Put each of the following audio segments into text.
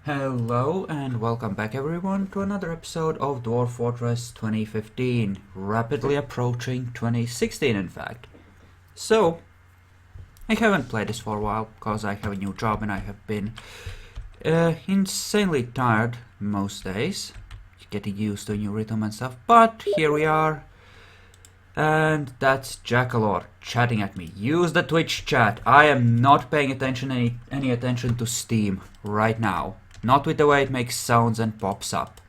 Hello and welcome back everyone to another episode of Dwarf Fortress 2015, rapidly approaching 2016 in fact. So, I haven't played this for a while because I have a new job and I have been insanely tired most days, getting used to a new rhythm and stuff, but here we are. And that's Jackalor chatting at me. Use the Twitch chat. I am not paying any attention to Steam right now. Not with the way it makes sounds and pops up.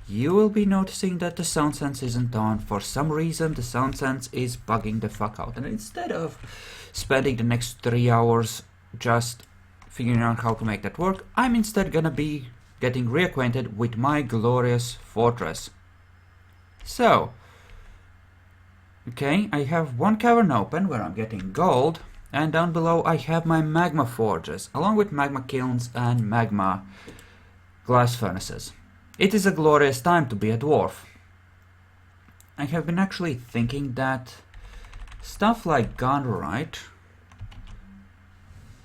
You will be noticing that the sound sense isn't on. For some reason the sound sense is bugging the fuck out. And instead of spending the next 3 hours just figuring out how to make that work, I'm instead gonna be getting reacquainted with my glorious fortress. So, okay, I have one cavern open where I'm getting gold, and down below I have my magma forges, along with magma kilns and magma glass furnaces. It is a glorious time to be a dwarf. I have been actually thinking that stuff like gunrite,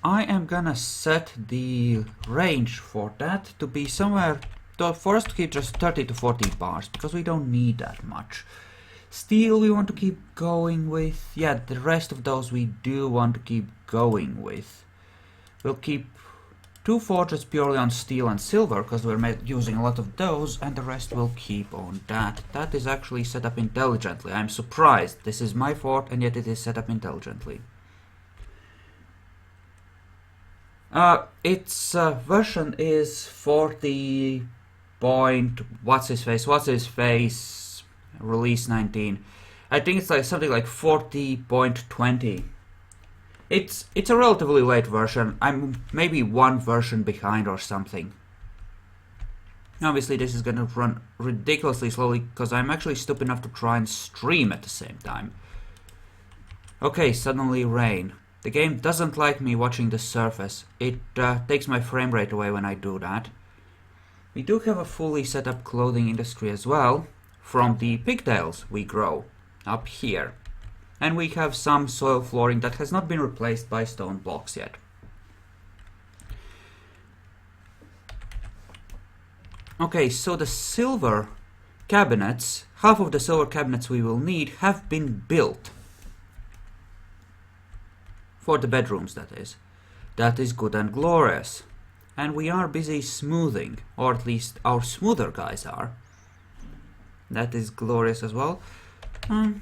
I am gonna set the range for that to be somewhere, for us to keep just 30 to 40 bars, because we don't need that much. Steel we want to keep going with. Yeah, the rest of those we do want to keep going with. We'll keep 2 forges purely on steel and silver because we're using a lot of those, and the rest will keep on that. That is actually set up intelligently. I'm surprised. This is my fort and yet it is set up intelligently. Its version is 40 point what's his face release 19. I think it's like something like 40.20. It's a relatively late version. I'm maybe one version behind or something. Obviously this is gonna run ridiculously slowly because I'm actually stupid enough to try and stream at the same time. Okay, suddenly rain. The game doesn't like me watching the surface. It takes my frame rate away when I do that. We do have a fully set up clothing industry as well, from the pigtails we grow up here. And we have some soil flooring that has not been replaced by stone blocks yet. Okay, so the silver cabinets, half of the silver cabinets we will need have been built. For the bedrooms, that is. That is good and glorious. And we are busy smoothing, or at least our smoother guys are. That is glorious as well. I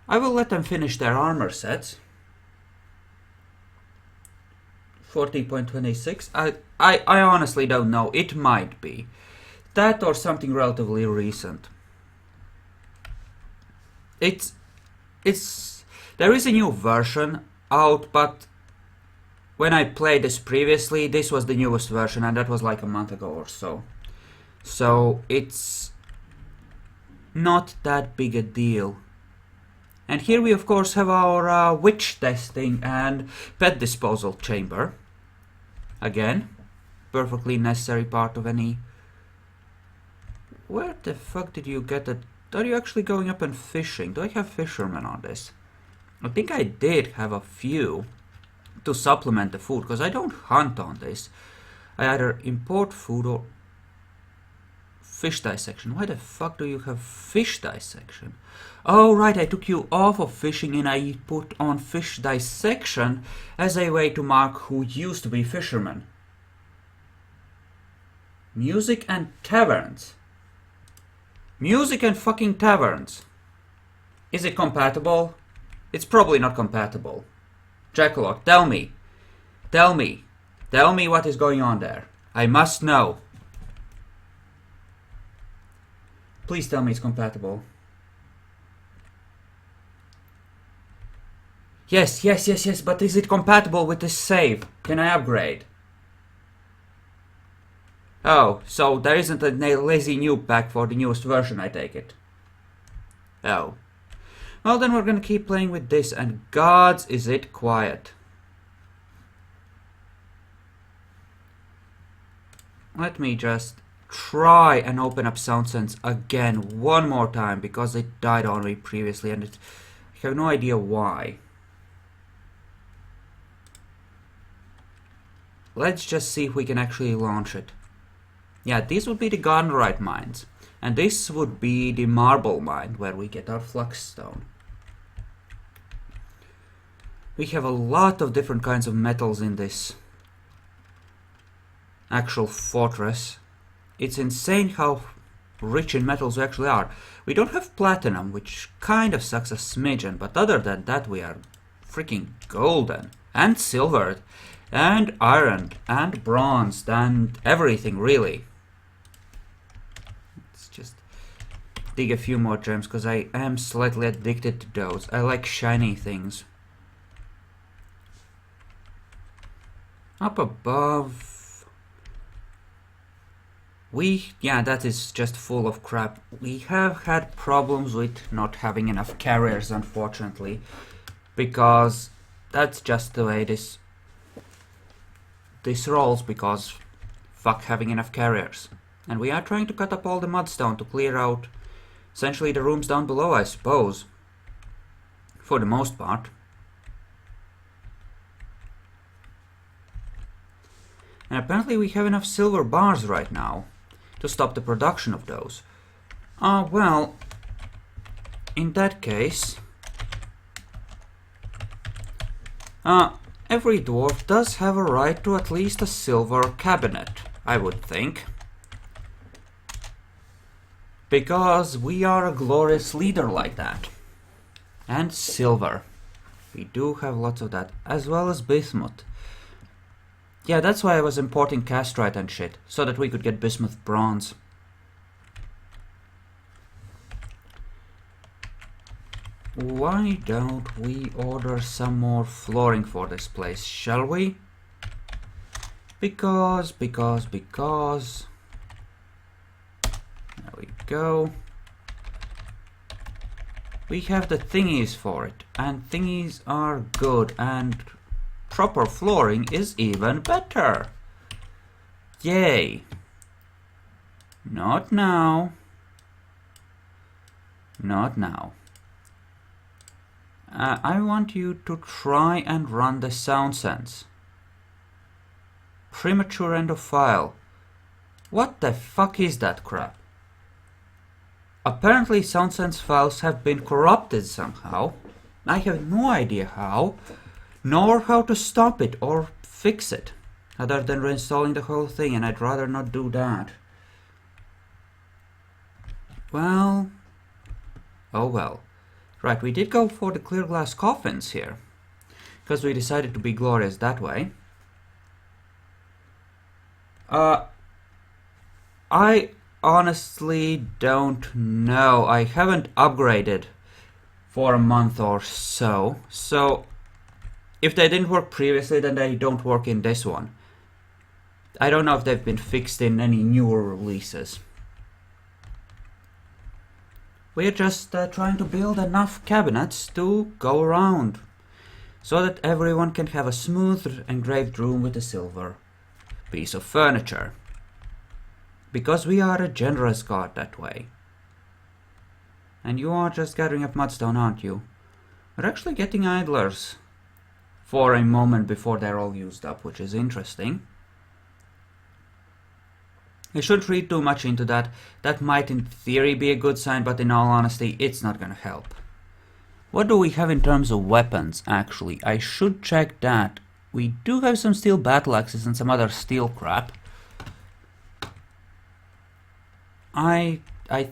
will let them finish their armor sets. 40.26. I honestly don't know. It might be that or something relatively recent. There is a new version out, but when I played this previously, this was the newest version, and that was like a month ago or so. So it's not that big a deal. And here we of course have our witch testing and pet disposal chamber. Again, perfectly necessary part of any... Where the fuck did you get that? Are you actually going up and fishing? Do I have fishermen on this? I think I did have a few to supplement the food, because I don't hunt on this. I either import food or... Fish dissection. Why the fuck do you have fish dissection? Oh right, I took you off of fishing and I put on fish dissection as a way to mark who used to be fishermen. Music and taverns. Music and fucking taverns. Is it compatible? It's probably not compatible. Jackalor, tell me. Tell me. Tell me what is going on there. I must know. Please tell me it's compatible. Yes, but is it compatible with this save? Can I upgrade? Oh, so there isn't a lazy new pack for the newest version, I take it. Oh. Well, then we're gonna keep playing with this, and gods, is it quiet. Let me just try and open up SoundSense again one more time, because it died on me previously and I have no idea why. let's just see if we can actually launch it. Yeah, these would be the Gunrite mines. And this would be the marble mine, where we get our fluxstone. We have a lot of different kinds of metals in this actual fortress. It's insane how rich in metals we actually are. We don't have platinum, which kind of sucks a smidgen, but other than that we are freaking golden. And silvered. And iron. And bronzed. And everything, really. Let's just dig a few more gems, because I am slightly addicted to those. I like shiny things. Up above... yeah, that is just full of crap. We have had problems with not having enough carriers, unfortunately, because that's just the way this rolls, because fuck having enough carriers. And we are trying to cut up all the mudstone to clear out essentially the rooms down below, I suppose, for the most part. And apparently we have enough silver bars right now to stop the production of those. Well, in that case, every dwarf does have a right to at least a silver cabinet, I would think. Because we are a glorious leader like that. And silver. We do have lots of that, as well as bismuth. Yeah, that's why I was importing castrite and shit, so that we could get bismuth bronze. Why don't we order some more flooring for this place, shall we? Because... There we go. We have the thingies for it, and thingies are good, and proper flooring is even better. Yay. Not now. Not now. I want you to try and run the sound sense. Premature end of file. What the fuck is that crap? Apparently SoundSense files have been corrupted somehow. I have no idea how, nor how to stop it or fix it, other than reinstalling the whole thing, and I'd rather not do that. Well... oh well. Right, we did go for the clear glass coffins here, because we decided to be glorious that way. I honestly don't know. I haven't upgraded for a month or so, so if they didn't work previously, then they don't work in this one. I don't know if they've been fixed in any newer releases. We're just trying to build enough cabinets to go around, so that everyone can have a smooth engraved room with a silver piece of furniture. Because we are a generous god that way. And you are just gathering up mudstone, aren't you? We're actually getting idlers for a moment before they're all used up, which is interesting. I shouldn't read too much into that. That might in theory be a good sign, but in all honesty, it's not gonna help. What do we have in terms of weapons, actually? I should check that. We do have some steel battle axes and some other steel crap. I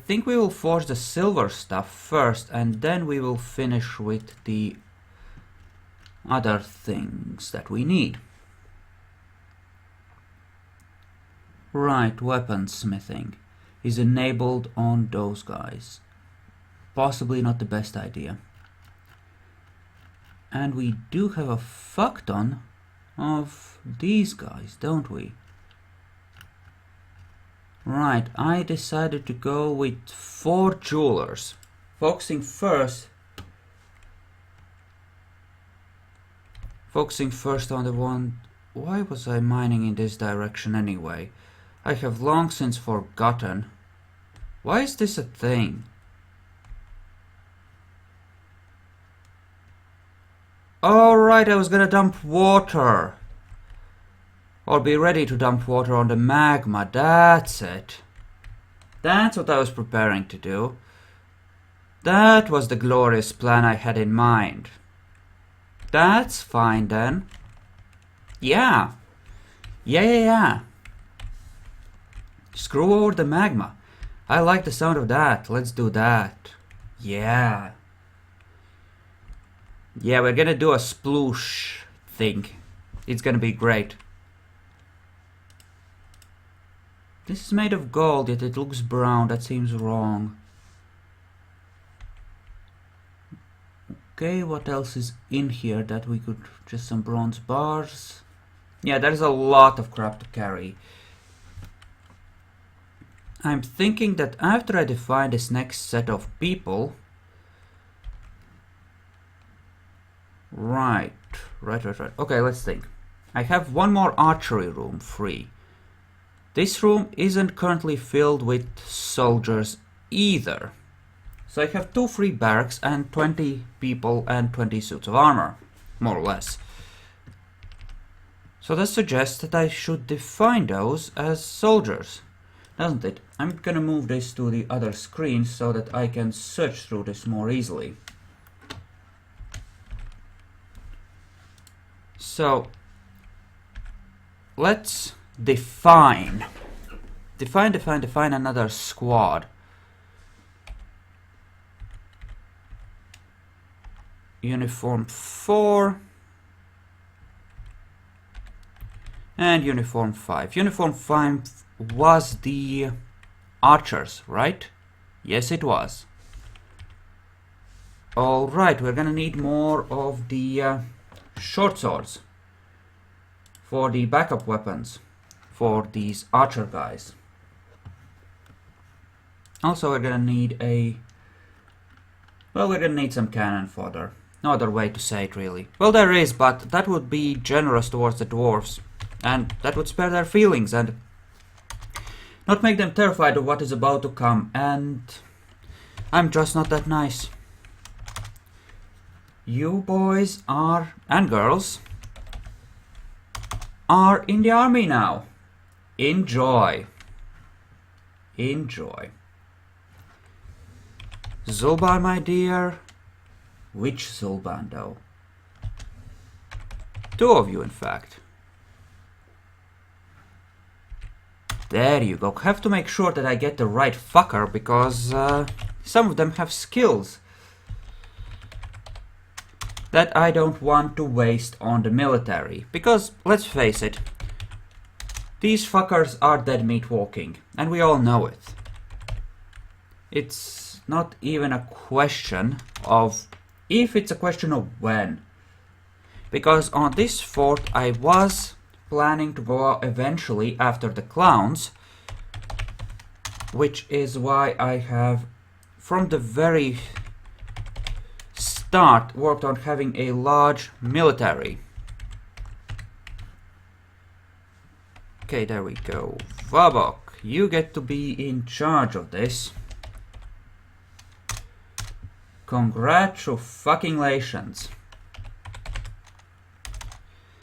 think we will forge the silver stuff first, and then we will finish with the other things that we need. Right, weaponsmithing is enabled on those guys. Possibly not the best idea. And we do have a fuck ton of these guys, don't we? Right, I decided to go with 4 jewelers. Focusing first on the one... Why was I mining in this direction anyway? I have long since forgotten. Why is this a thing? Alright, I was gonna dump water. Or be ready to dump water on the magma. That's it. That's what I was preparing to do. That was the glorious plan I had in mind. That's fine then. Yeah. Yeah. Screw over the magma. I like the sound of that. Let's do that. Yeah. Yeah, we're gonna do a sploosh thing. It's gonna be great. This is made of gold, yet it looks brown. That seems wrong. Okay, what else is in here that we could... Just some bronze bars. Yeah, there's a lot of crap to carry. I'm thinking that after I define this next set of people... Right. Okay, let's think. I have one more archery room free. This room isn't currently filled with soldiers either. So I have 2 free barracks and 20 people and 20 suits of armor, more or less. So that suggests that I should define those as soldiers, doesn't it? I'm gonna move this to the other screen so that I can search through this more easily. So let's define another squad. Uniform 4 and uniform 5. Uniform 5 was the archers, right? Yes, it was. Alright, we're gonna need more of the short swords for the backup weapons for these archer guys. Also, we're gonna need we're gonna need some cannon fodder. No other way to say it, really. Well, there is, but that would be generous towards the dwarves, and that would spare their feelings and not make them terrified of what is about to come, and I'm just not that nice. You boys are, and girls, are in the army now. Enjoy. Enjoy. Zulban, my dear. Which Zulban, though? 2 of you, in fact. There you go. Have to make sure that I get the right fucker, because some of them have skills that I don't want to waste on the military. Because, let's face it, these fuckers are dead meat walking, and we all know it. It's not even a question of if, it's a question of when. Because on this fort I was planning to go out eventually after the clowns, which is why I have from the very start worked on having a large military. Okay, there we go. Vabok, you get to be in charge of this. Congratulations.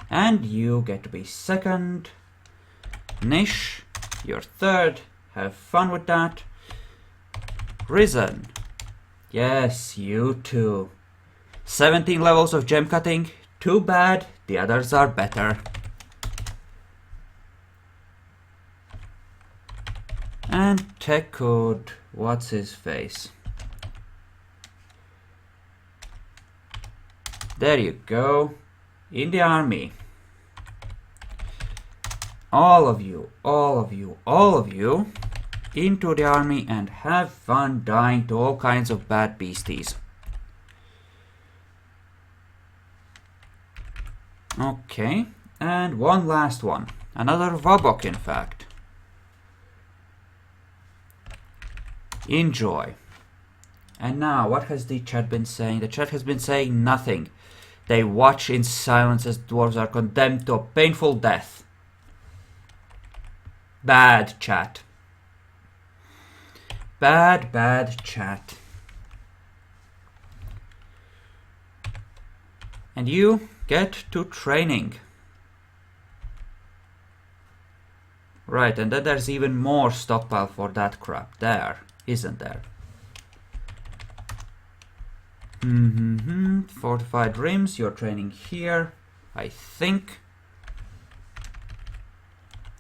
And you get to be second. Nish, you're third. Have fun with that. Risen. Yes, you too. 17 levels of gem cutting. Too bad, the others are better. And Tekud, what's his face? There you go. In the army. All of you into the army and have fun dying to all kinds of bad beasties. Okay, and one last one. Another Vabok, in fact. Enjoy. And now, what has the chat been saying? The chat has been saying nothing. They watch in silence as dwarves are condemned to a painful death. Bad chat. Bad chat. And you get to training. Right, and then there's even more stockpile for that crap there, isn't there? Fortified rims, you're training here, I think.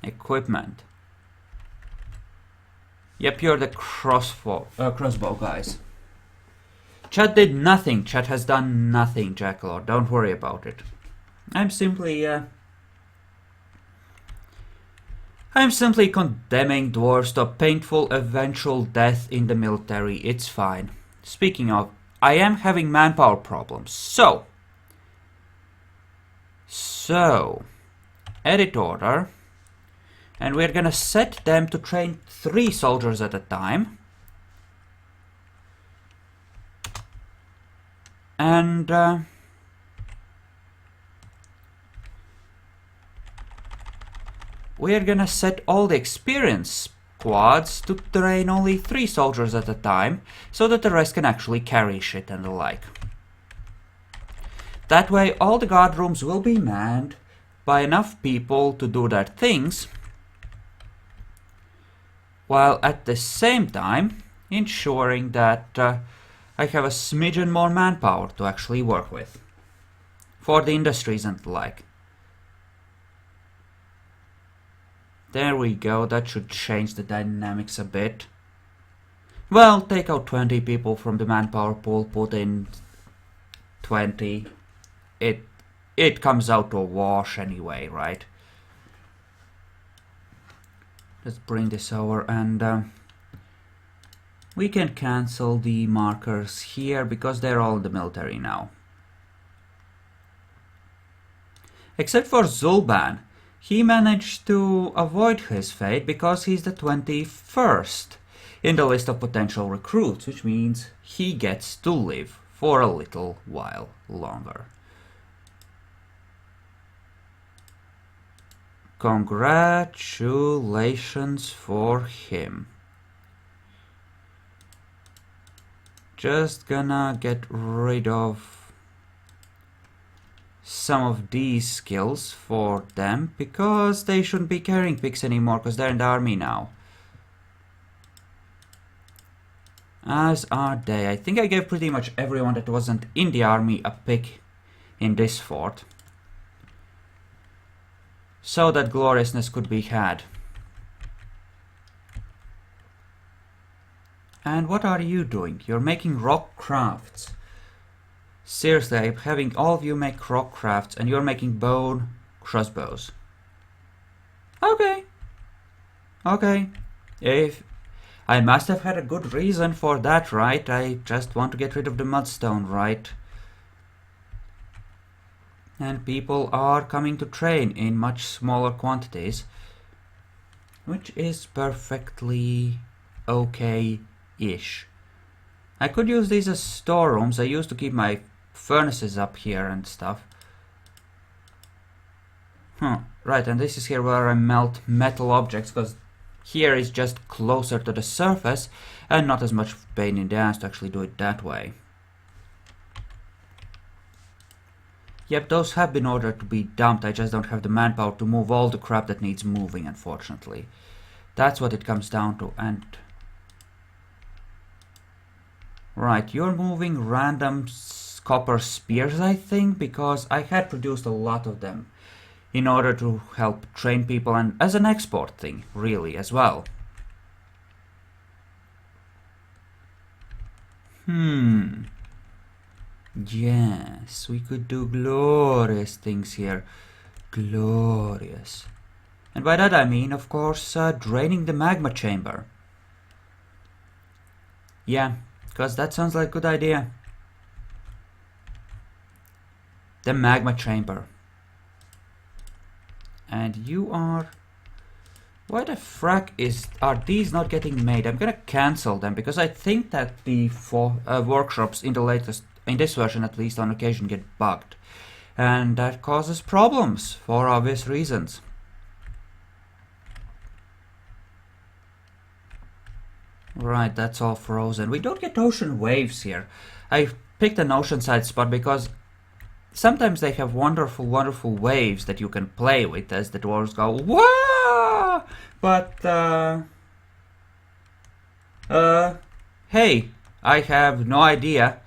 Equipment. Yep, you're the crossbow guys. Chat did nothing. Chat has done nothing, Jackalord. Don't worry about it. I'm simply condemning dwarves to a painful eventual death in the military. It's fine. Speaking of, I am having manpower problems. So, edit order. And we're gonna set them to train 3 soldiers at a time. And we're gonna set all the experience squads to train only 3 soldiers at a time, so that the rest can actually carry shit and the like. That way all the guard rooms will be manned by enough people to do their things, while at the same time ensuring that I have a smidgen more manpower to actually work with for the industries and the like. There we go, that should change the dynamics a bit. Well, take out 20 people from the manpower pool, put in 20. It comes out to a wash anyway, right? Let's bring this over, and we can cancel the markers here because they're all in the military now. Except for Zulban. He managed to avoid his fate because he's the 21st in the list of potential recruits, which means he gets to live for a little while longer. Congratulations for him. Just gonna get rid of some of these skills for them because they shouldn't be carrying picks anymore because they're in the army now. As are they. I think I gave pretty much everyone that wasn't in the army a pick in this fort, so that gloriousness could be had. And what are you doing? You're making rock crafts. Seriously, I'm having all of you make rock crafts and you're making bone crossbows. Okay. Okay. If I must have had a good reason for that, right? I just want to get rid of the mudstone, right? And people are coming to train in much smaller quantities, which is perfectly okay-ish. I could use these as storerooms. I used to keep my furnaces up here and stuff. Right, and this is here where I melt metal objects, because here is just closer to the surface and not as much pain in the ass to actually do it that way. Yep, those have been ordered to be dumped. I just don't have the manpower to move all the crap that needs moving, unfortunately. That's what it comes down to. And right, you're moving random copper spears, I think, because I had produced a lot of them in order to help train people and as an export thing, really, as well. Yes, we could do glorious things here. Glorious. And by that I mean, of course, draining the magma chamber. Yeah, because that sounds like a good idea. The magma chamber. And you are... Why the frack are these not getting made? I'm gonna cancel them because I think that the workshops in this version at least on occasion get bugged. And that causes problems for obvious reasons. Right, that's all frozen. We don't get ocean waves here. I picked an oceanside spot because sometimes they have wonderful, wonderful waves that you can play with as the dwarves go, "Whoa!" But, hey, I have no idea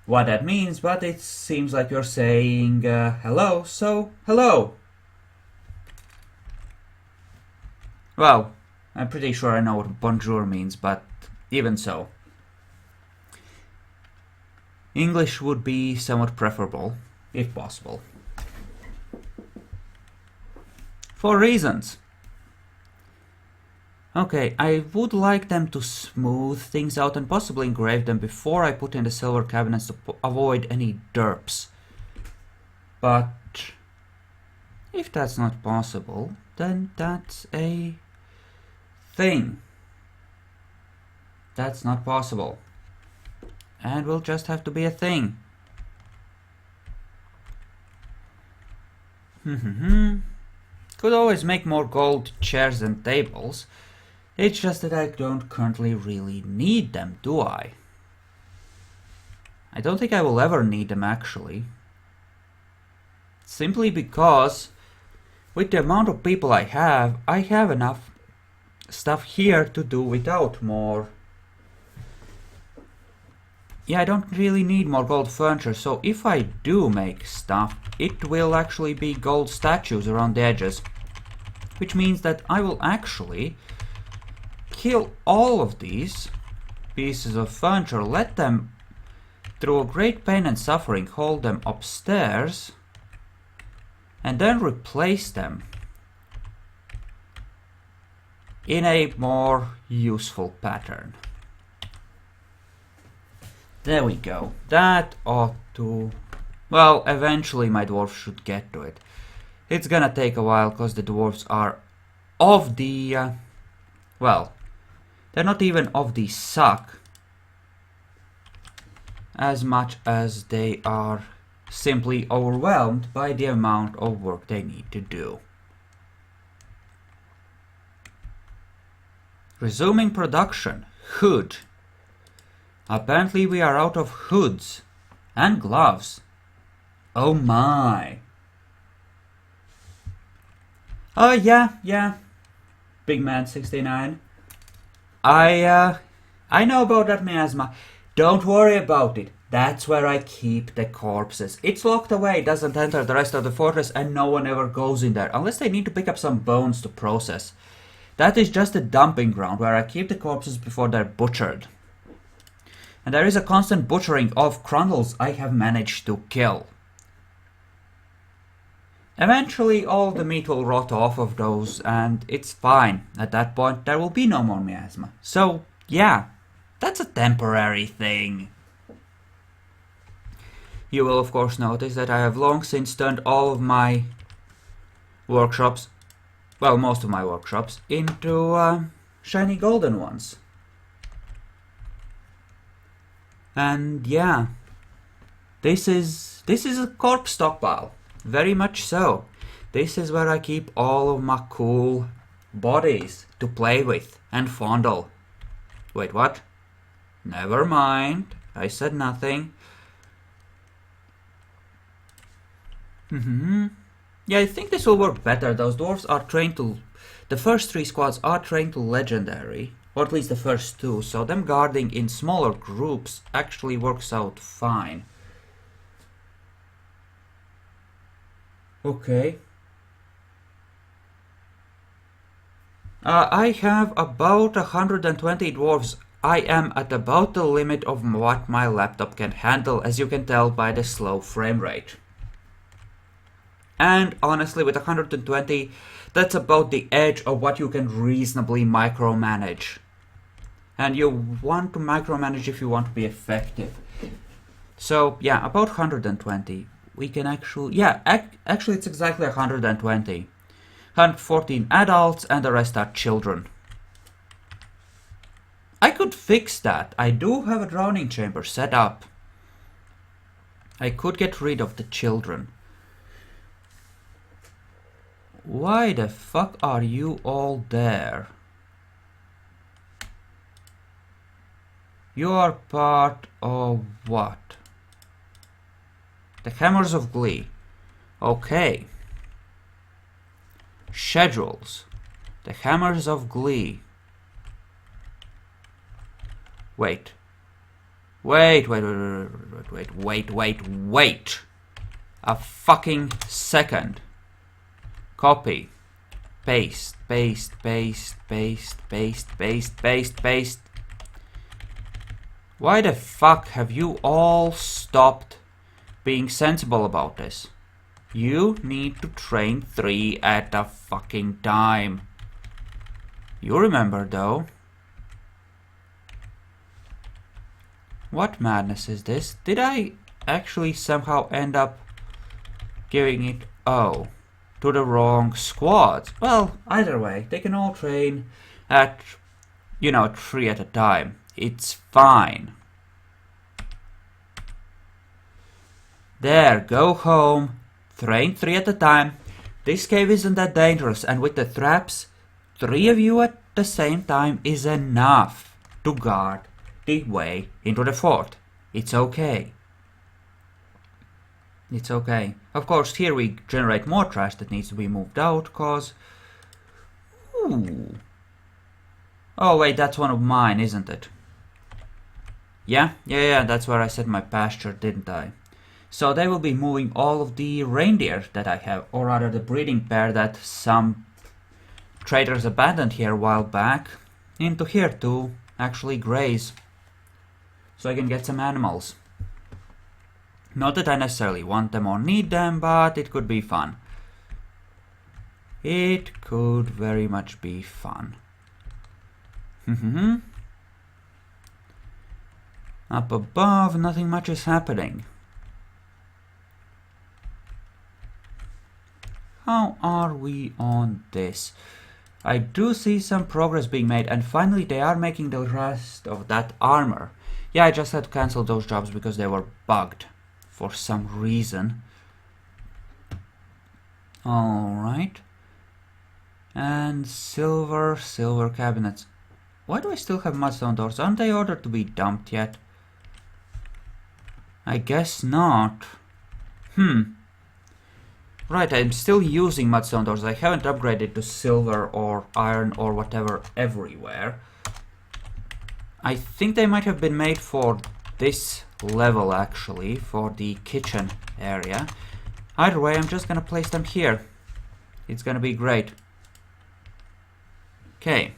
what that means, but it seems like you're saying hello, so hello. Well, I'm pretty sure I know what bonjour means, but even so. English would be somewhat preferable, if possible. For reasons. Okay, I would like them to smooth things out and possibly engrave them before I put in the silver cabinets to avoid any derps. But if that's not possible, then that's a thing. That's not possible. And will just have to be a thing. Could always make more gold chairs and tables. It's just that I don't currently really need them, do I? I don't think I will ever need them, actually. Simply because, with the amount of people I have enough stuff here to do without more. Yeah, I don't really need more gold furniture, so if I do make stuff, it will actually be gold statues around the edges. Which means that I will actually kill all of these pieces of furniture, let them, through a great pain and suffering, hold them upstairs, and then replace them in a more useful pattern. There we go. That ought to... Well, eventually my dwarf should get to it. It's gonna take a while because the dwarves are of the... well, they're not even of the suck as much as they are simply overwhelmed by the amount of work they need to do. Resuming production. Hood. Apparently we are out of hoods and gloves. Oh my. Oh yeah. Big man 69. I know about that miasma. Don't worry about it. That's where I keep the corpses. It's locked away, doesn't enter the rest of the fortress, and no one ever goes in there, unless they need to pick up some bones to process. That is just a dumping ground where I keep the corpses before they're butchered. And there is a constant butchering of crundles I have managed to kill. Eventually all the meat will rot off of those and it's fine. At that point there will be no more miasma. So yeah, that's a temporary thing. You will of course notice that I have long since turned all of my workshops, well, most of my workshops, into shiny golden ones. And yeah, this is a corpse stockpile, very much so. This is where I keep all of my cool bodies to play with and fondle. Wait, what? Never mind, I said nothing. Yeah, I think this will work better. Those dwarves are trained to... The first 3 squads are trained to legendary. Or at least the first 2. So them guarding in smaller groups actually works out fine. Okay. I have about 120 dwarves. I am at about the limit of what my laptop can handle, as you can tell by the slow frame rate. And honestly, with 120, that's about the edge of what you can reasonably micromanage. And you want to micromanage if you want to be effective. So yeah, about 120. We can actually, yeah, actually it's exactly 120. 114 adults and the rest are children. I could fix that. I do have a drowning chamber set up. I could get rid of the children. Why the fuck are you all there? You are part of what? The Hammers of Glee. Okay. Schedules. The hammers of glee. Wait. Wait. A fucking second. Copy. Paste. Why the fuck have you all stopped being sensible about this? You need to train 3 at a fucking time. You remember though. What madness is this? Did I actually somehow end up giving it, to the wrong squads? Well, either way, they can all train at, 3 at a time. It's fine. There, go home. Train 3 at a time. This cave isn't that dangerous, and with the traps, 3 of you at the same time is enough to guard the way into the fort. It's okay. It's okay. Of course, here we generate more trash that needs to be moved out, cause... Ooh. Oh wait, that's one of mine, isn't it? Yeah, that's where I set my pasture, didn't I? So they will be moving all of the reindeer that I have, or rather the breeding pair that some traders abandoned here a while back, into here to actually graze. So I can get some animals. Not that I necessarily want them or need them, but it could be fun. It could very much be fun. Up above, nothing much is happening. How are we on this? I do see some progress being made, and finally they are making the rest of that armor. Yeah, I just had to cancel those jobs because they were bugged for some reason. Alright. And silver cabinets. Why do I still have mudstone doors? Aren't they ordered to be dumped yet? I guess not. Right, I'm still using mudstone doors. I haven't upgraded to silver or iron or whatever everywhere. I think they might have been made for this level actually, for the kitchen area. Either way, I'm just gonna place them here. It's gonna be great. Okay.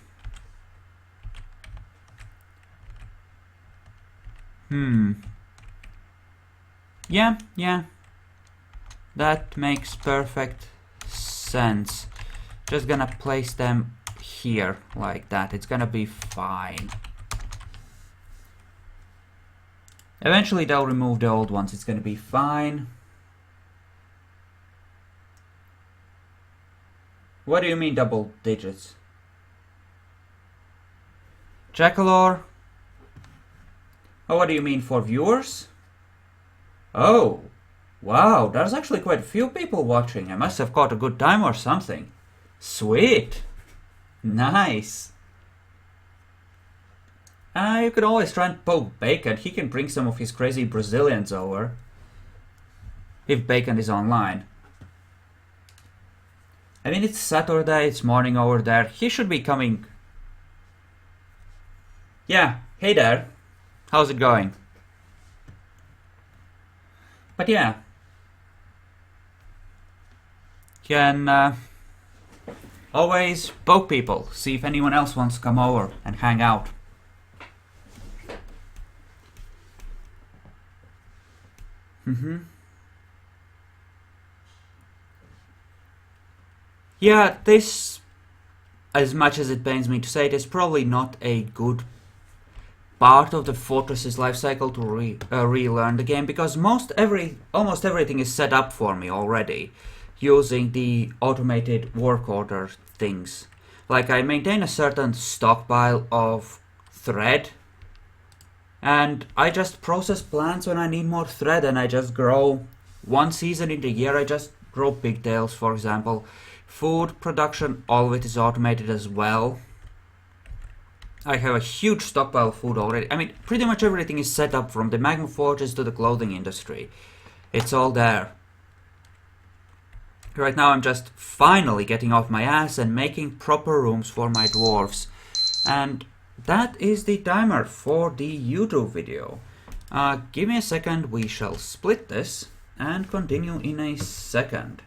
Yeah. That makes perfect sense. Just gonna place them here like that. It's gonna be fine. Eventually they'll remove the old ones. It's gonna be fine. What do you mean double digits? Jackalor? Oh, what do you mean, for viewers? Oh, wow, there's actually quite a few people watching. I must have caught a good time or something. Sweet. Nice. You can always try and poke Bacon. He can bring some of his crazy Brazilians over. If Bacon is online. I mean, it's Saturday, it's morning over there. He should be coming. Yeah, hey there. How's it going? But yeah. Can always poke people. See if anyone else wants to come over and hang out. Yeah, this, as much as it pains me to say it, is probably not a good part of the Fortress's life cycle to relearn the game, because almost everything is set up for me already using the automated work order things. Like, I maintain a certain stockpile of thread, and I just process plants when I need more thread, and I just grow one season in the year. I just grow pigtails, for example. Food production, all of it is automated as well. I have a huge stockpile of food already. I mean, pretty much everything is set up, from the magma forges to the clothing industry. It's all there. Right now I'm just finally getting off my ass and making proper rooms for my dwarves. And that is the timer for the YouTube video. Give me a second, we shall split this and continue in a second.